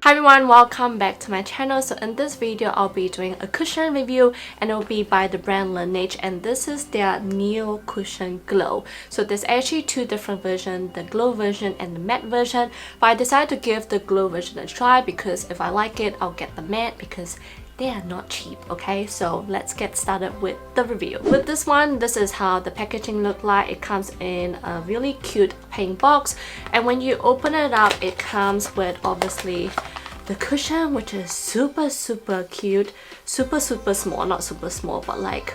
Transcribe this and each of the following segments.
Hi everyone, welcome back to my channel. So in this video I'll be doing a cushion review and it will be by the brand Laneige, and this is their Neo Cushion Glow. So there's actually two different versions, the glow version and the matte version, but I decided to give the glow version a try because if I like it I'll get the matte because they are not cheap. Okay, so let's get started with the review. With this one, this is how the packaging look like. It comes in a really cute pink box, and when you open it up it comes with obviously the cushion, which is super cute, super small, not super small, but like,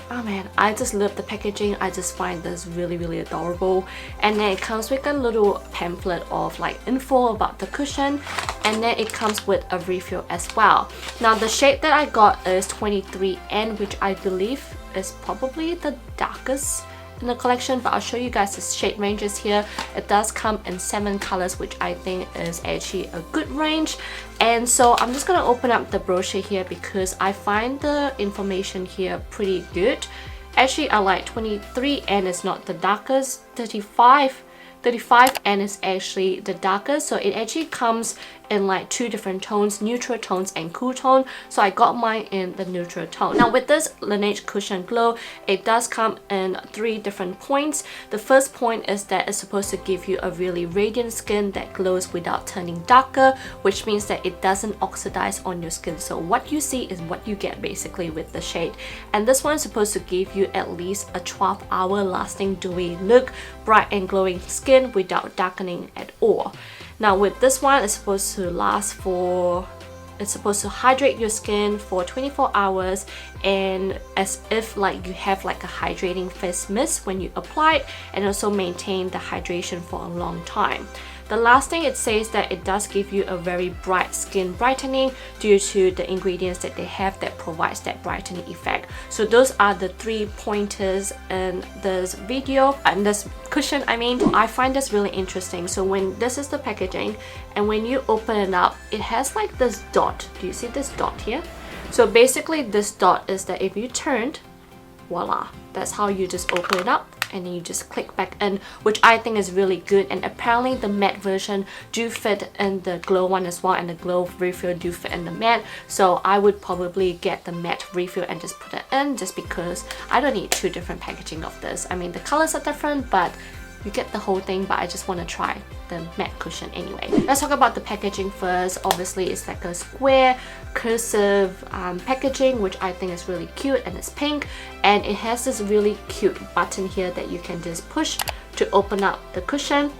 oh man, I just love the packaging. I just find this really adorable. And then it comes with a little pamphlet of like info about the cushion, and then it comes with a refill as well. Now the shade that I got is 23N, which I believe is probably the darkest in the collection, but I'll show you guys the shade ranges here. It does come in 7 colors, which I think is actually a good range. And so I'm just gonna open up the brochure here because I find the information here pretty good. Actually, I like 23N is not the darkest, 35N is actually the darkest. So it actually comes in like 2 different tones, neutral tones and cool tone. So I got mine in the neutral tone. Now with this Laneige Cushion Glow, it does come in 3 different points. The first point is that it's supposed to give you a really radiant skin that glows without turning darker, which means that it doesn't oxidize on your skin. So what you see is what you get basically with the shade. And this one is supposed to give you at least a 12-hour lasting dewy look, bright and glowing skin without darkening at all. Now with this one, it's supposed to hydrate your skin for 24 hours, and as if like you have like a hydrating face mist when you apply it, and also maintain the hydration for a long time. The last thing it says that it does give you a very bright skin brightening due to the ingredients that they have that provides that brightening effect. So those are the 3 pointers in this video, and this cushion I mean. I find this really interesting. So when this is the packaging, and when you open it up, it has like this dot. Do you see this dot here? So basically this dot is that if you turned, voila, that's how you just open it up, and then you just click back in, which I think is really good. And apparently the matte version do fit in the glow one as well, and the glow refill do fit in the matte. So I would probably get the matte refill and just put it in, just because I don't need 2 different packaging of this. I mean, the colors are different, but you get the whole thing. But I just want to try the matte cushion anyway. Let's talk about the packaging first. Obviously it's like a square cursive packaging, which I think is really cute, and it's pink, and it has this really cute button here that you can just push to open up the cushion.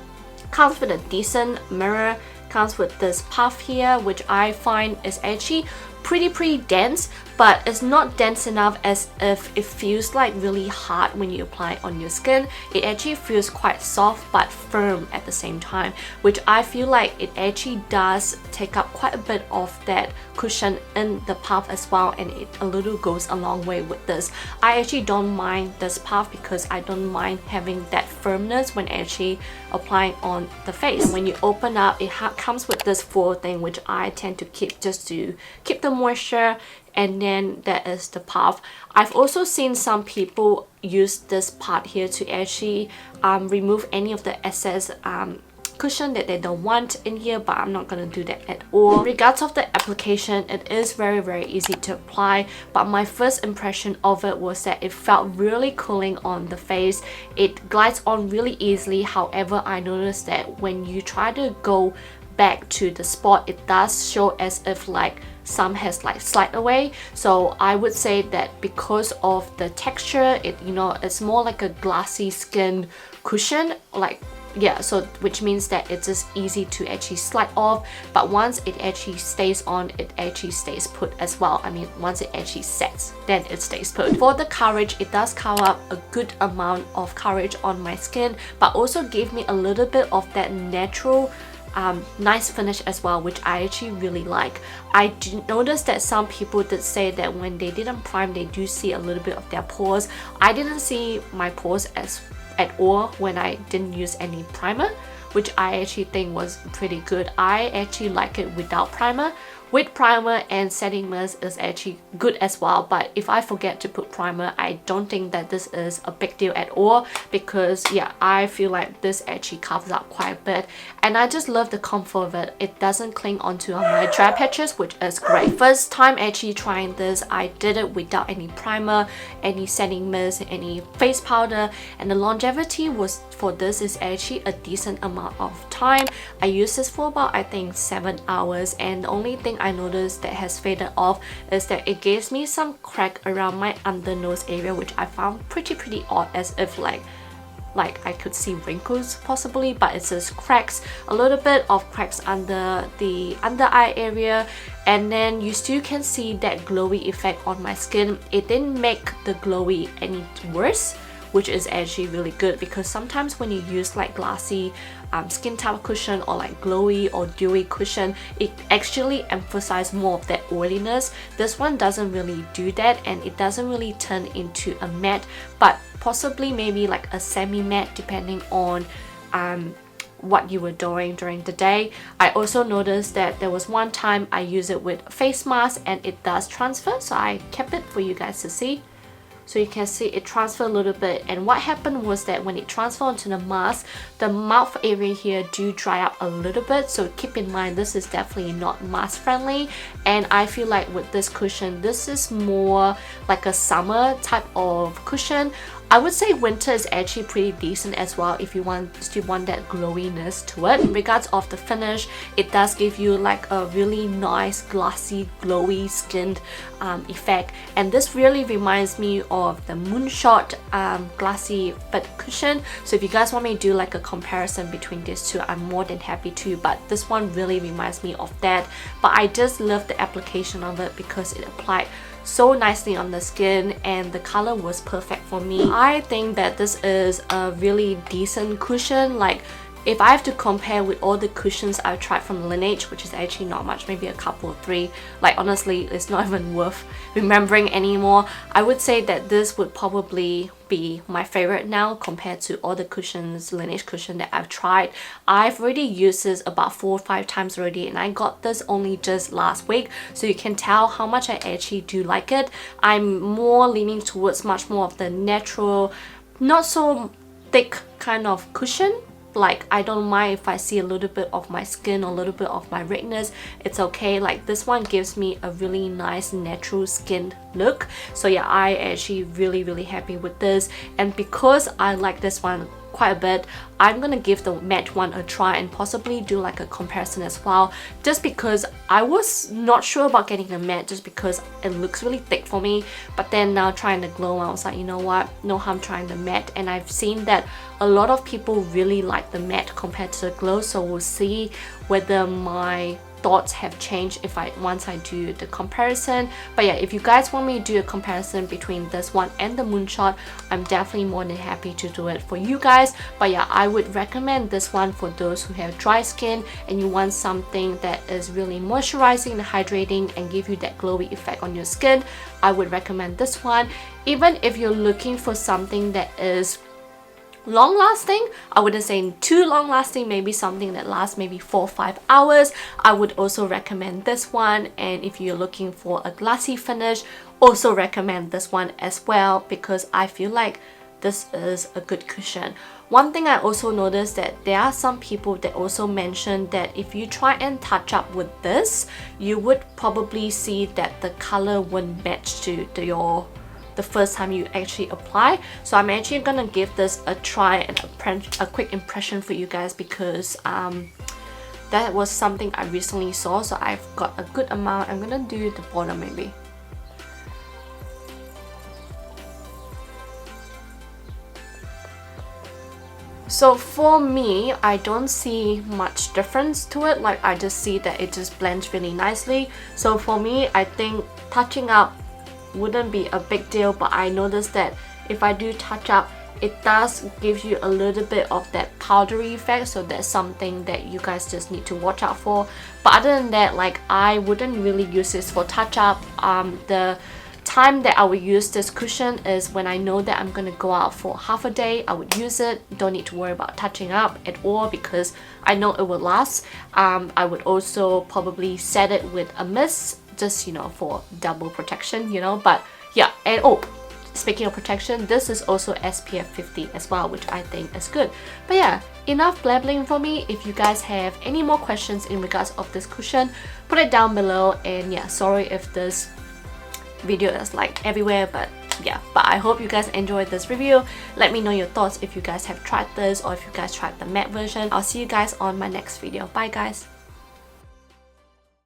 Comes with a decent mirror, comes with this puff here, which I find is actually pretty dense, but it's not dense enough as if it feels like really hard when you apply it on your skin. It actually feels quite soft but firm at the same time, which I feel like it actually does take up quite a bit of that cushion in the puff as well, and it a little goes a long way with this. I actually don't mind this puff because I don't mind having that firmness when actually applying on the face. And when you open up, it comes with this foil thing, which I tend to keep just to keep the moisture, and then there is the puff. I've also seen some people use this part here to actually remove any of the excess cushion that they don't want in here, but I'm not gonna do that at all. In regards of the application, it is very easy to apply, but my first impression of it was that it felt really cooling on the face. It glides on really easily. However, I noticed that when you try to go back to the spot, it does show as if like some has like slide away. So I would say that because of the texture, it's more like a glassy skin cushion, like, yeah, so which means that it's just easy to actually slide off, but once it actually stays on, it actually stays put as well. I mean, once it actually sets, then it stays put. For the coverage, it does cover up a good amount of coverage on my skin, but also gave me a little bit of that natural nice finish as well, which I actually really like. I did notice that some people did say that when they didn't prime, they do see a little bit of their pores. I didn't see my pores at all when I didn't use any primer, which I actually think was pretty good. I actually like it without primer. with primer and setting mist is actually good as well. But if I forget to put primer, I don't think that this is a big deal at all, because yeah, I feel like this actually covers up quite a bit, and I just love the comfort of it. It doesn't cling onto my dry patches, which is great. First time actually trying this, I did it without any primer, any setting mist, any face powder, and the longevity was for this is actually a decent amount of time. I used this for about, I think, 7 hours, and the only thing I noticed that has faded off is that it gives me some crack around my under nose area, which I found pretty odd, as if like I could see wrinkles possibly, but it's just cracks, a little bit of cracks under the under eye area, and then you still can see that glowy effect on my skin. It didn't make the glowy any worse, which is actually really good, because sometimes when you use like glassy skin type cushion or like glowy or dewy cushion, it actually emphasizes more of that oiliness. This one doesn't really do that, and it doesn't really turn into a matte, but possibly maybe like a semi-matte depending on what you were doing during the day. I also noticed that there was one time I used it with face mask and it does transfer, so I kept it for you guys to see. So you can see it transfer a little bit, and what happened was that when it transferred onto the mask, the mouth area here do dry up a little bit, so keep in mind this is definitely not mask friendly. And I feel like with this cushion, this is more like a summer type of cushion. I would say winter is actually pretty decent as well if you still want that glowiness to it. In regards of the finish, it does give you like a really nice glossy glowy skinned effect, and this really reminds me of the Moonshot glassy fit cushion. So if you guys want me to do like a comparison between these two, I'm more than happy to, but this one really reminds me of that. But I just love the application of it because it applied so nicely on the skin, and the color was perfect for me. I think that this is a really decent cushion. Like, if I have to compare with all the cushions I've tried from Laneige, which is actually not much, maybe a couple or three, like honestly it's not even worth remembering anymore, I would say that this would probably be my favorite now compared to all the cushions, Laneige cushion that I've tried. I've already used this about 4 or 5 times already, and I got this only just last week, so you can tell how much I actually do like it. I'm more leaning towards much more of the natural, not so thick kind of cushion. Like, I don't mind if I see a little bit of my skin or a little bit of my redness, it's okay. Like, this one gives me a really nice natural skin look. So yeah, I actually really happy with this, and because I like this one quite a bit, I'm gonna give the matte one a try and possibly do like a comparison as well, just because I was not sure about getting the matte just because it looks really thick for me. But then now trying the glow, I was like, you know what, no harm trying the matte, and I've seen that a lot of people really like the matte compared to the glow, so we'll see whether my thoughts have changed once I do the comparison. But yeah, if you guys want me to do a comparison between this one and the Moonshot, I'm definitely more than happy to do it for you guys. But yeah, I would recommend this one for those who have dry skin and you want something that is really moisturizing and hydrating and give you that glowy effect on your skin. I would recommend this one. Even if you're looking for something that is long lasting, I wouldn't say too long lasting, maybe something that lasts maybe 4 or 5 hours, I would also recommend this one. And if you're looking for a glassy finish, also recommend this one as well, because I feel like this is a good cushion. One thing I also noticed that there are some people that also mentioned that if you try and touch up with this, you would probably see that the color wouldn't match to the first time you actually apply. So I'm actually gonna give this a try and a quick impression for you guys, because that was something I recently saw, so I've got a good amount. I'm gonna do the bottom maybe. So for me, I don't see much difference to it. Like, I just see that it just blends really nicely. So for me, I think touching up wouldn't be a big deal, but I noticed that if I do touch up, it does give you a little bit of that powdery effect, so that's something that you guys just need to watch out for. But other than that, like, I wouldn't really use this for touch up. The time that I would use this cushion is when I know that I'm gonna go out for half a day. I would use it, don't need to worry about touching up at all because I know it will last. I would also probably set it with a mist, just, you know, for double protection, you know. But yeah, and oh, speaking of protection, this is also SPF 50 as well, which I think is good. But yeah, enough blabbling for me. If you guys have any more questions in regards of this cushion, put it down below. And yeah, sorry if this video is like everywhere, but yeah, but I hope you guys enjoyed this review. Let me know your thoughts if you guys have tried this or if you guys tried the matte version. I'll see you guys on my next video. Bye guys.